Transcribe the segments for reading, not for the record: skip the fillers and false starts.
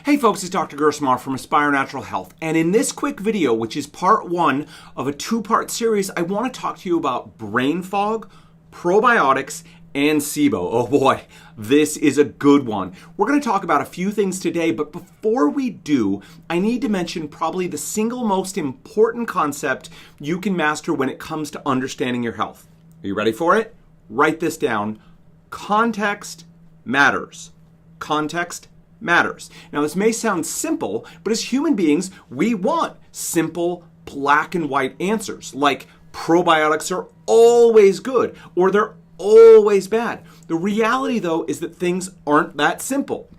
Hey folks, it's Dr. Gerstmar from Aspire Natural Health, and in this quick video, which is part one of a two-part series, I want to talk to you about brain fog, probiotics, and Sibo. Oh boy, this is a good one. We're going to talk about a few things today, but before we do, I need to mention probably the single most important concept you can master when it comes to understanding your health. Are you ready for it? Write this down. Context matters. Context matters. Now, this may sound simple, but as human beings, we want simple, black and white answers, like probiotics are always good or they're always bad. The reality, though, is that things aren't that simple.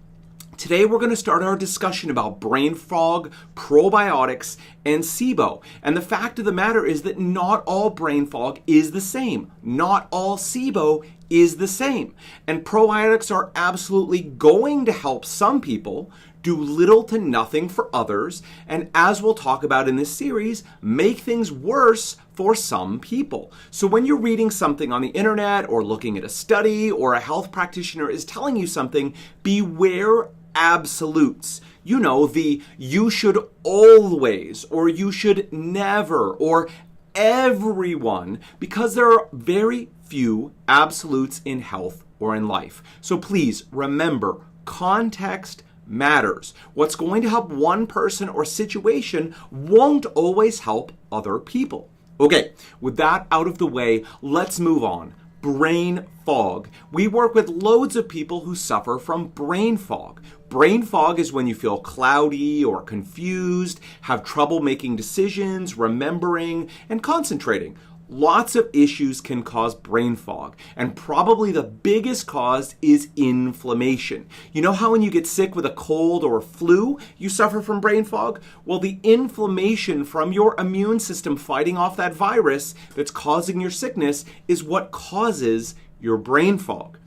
Today, we're going to start our discussion about brain fog, probiotics, and Sibo. And the fact of the matter is that not all brain fog is the same. Not all Sibo is the same. And probiotics are absolutely going to help some people, do little to nothing for others, and as we'll talk about in this series, make things worse for some people. So when you're reading something on the internet or looking at a study or a health practitioner is telling you something, beware absolutes. You know, the you should always or you should never or everyone, because there are very few absolutes in health or in life. So please remember, context matters. What's going to help one person or situation won't always help other people. Okay, with that out of the way, let's move on. Brain fog. We work with loads of people who suffer from brain fog. Brain fog is when you feel cloudy or confused, have trouble making decisions, remembering, and concentrating. Lots of issues can cause brain fog, and probably the biggest cause is inflammation. You know how when you get sick with a cold or a flu, you suffer from brain fog? Well, the inflammation from your immune system fighting off that virus that's causing your sickness is what causes your brain fog.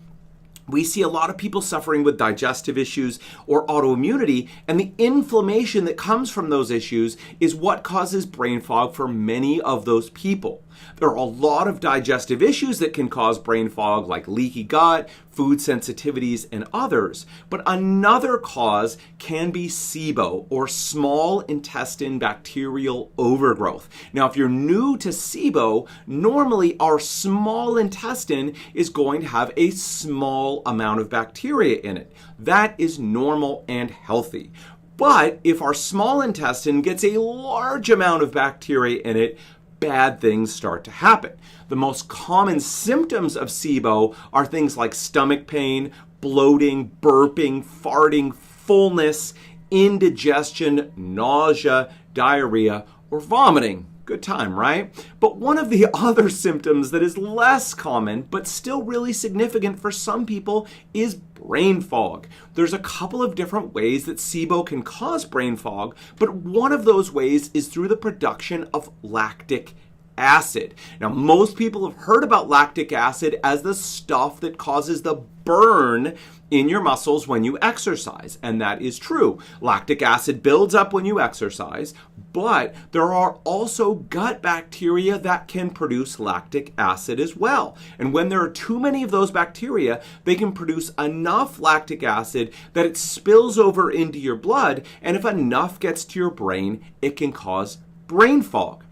We see a lot of people suffering with digestive issues or autoimmunity, and the inflammation that comes from those issues is what causes brain fog for many of those people. There are a lot of digestive issues that can cause brain fog, like leaky gut, food sensitivities, and others. But another cause can be Sibo, or small intestine bacterial overgrowth. Now, if you're new to Sibo, normally our small intestine is going to have a small amount of bacteria in it. That is normal and healthy. But if our small intestine gets a large amount of bacteria in it, bad things start to happen. The most common symptoms of Sibo are things like stomach pain, bloating, burping, farting, fullness, indigestion, nausea, diarrhea, or vomiting. Good time, right? But one of the other symptoms that is less common, but still really significant for some people, is brain fog. There's a couple of different ways that Sibo can cause brain fog, but one of those ways is through the production of lactic acid. Now, most people have heard about lactic acid as the stuff that causes the burn in your muscles when you exercise, and that is true. Lactic acid builds up when you exercise, but there are also gut bacteria that can produce lactic acid as well. And when there are too many of those bacteria, they can produce enough lactic acid that it spills over into your blood, and if enough gets to your brain, it can cause brain fog.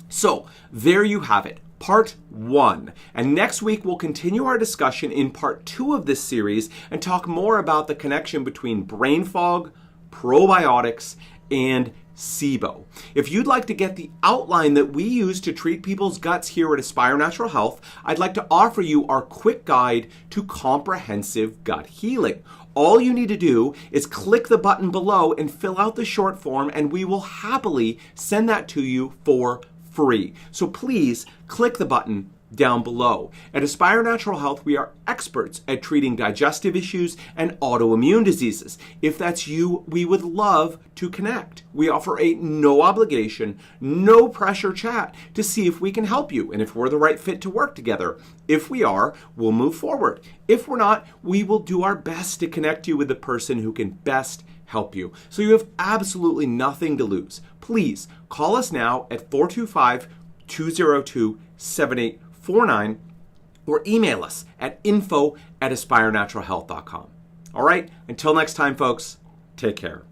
So there you have it, part one. And next week we'll continue our discussion in part two of this series and talk more about the connection between brain fog, probiotics, and Sibo. If you'd like to get the outline that we use to treat people's guts here at Aspire Natural Health, I'd like to offer you our quick guide to comprehensive gut healing. All you need to do is click the button below and fill out the short form, and we will happily send that to you for free. So please click the button down below. At Aspire Natural Health, we are experts at treating digestive issues and autoimmune diseases. If that's you, we would love to connect. We offer a no obligation, no pressure chat to see if we can help you and if we're the right fit to work together. If we are, we'll move forward. If we're not, we will do our best to connect you with the person who can best help you. So you have absolutely nothing to lose. Please call us now at 425-202-7849 or email us at info@aspirenaturalhealth.com. All right, until next time, folks, Take care.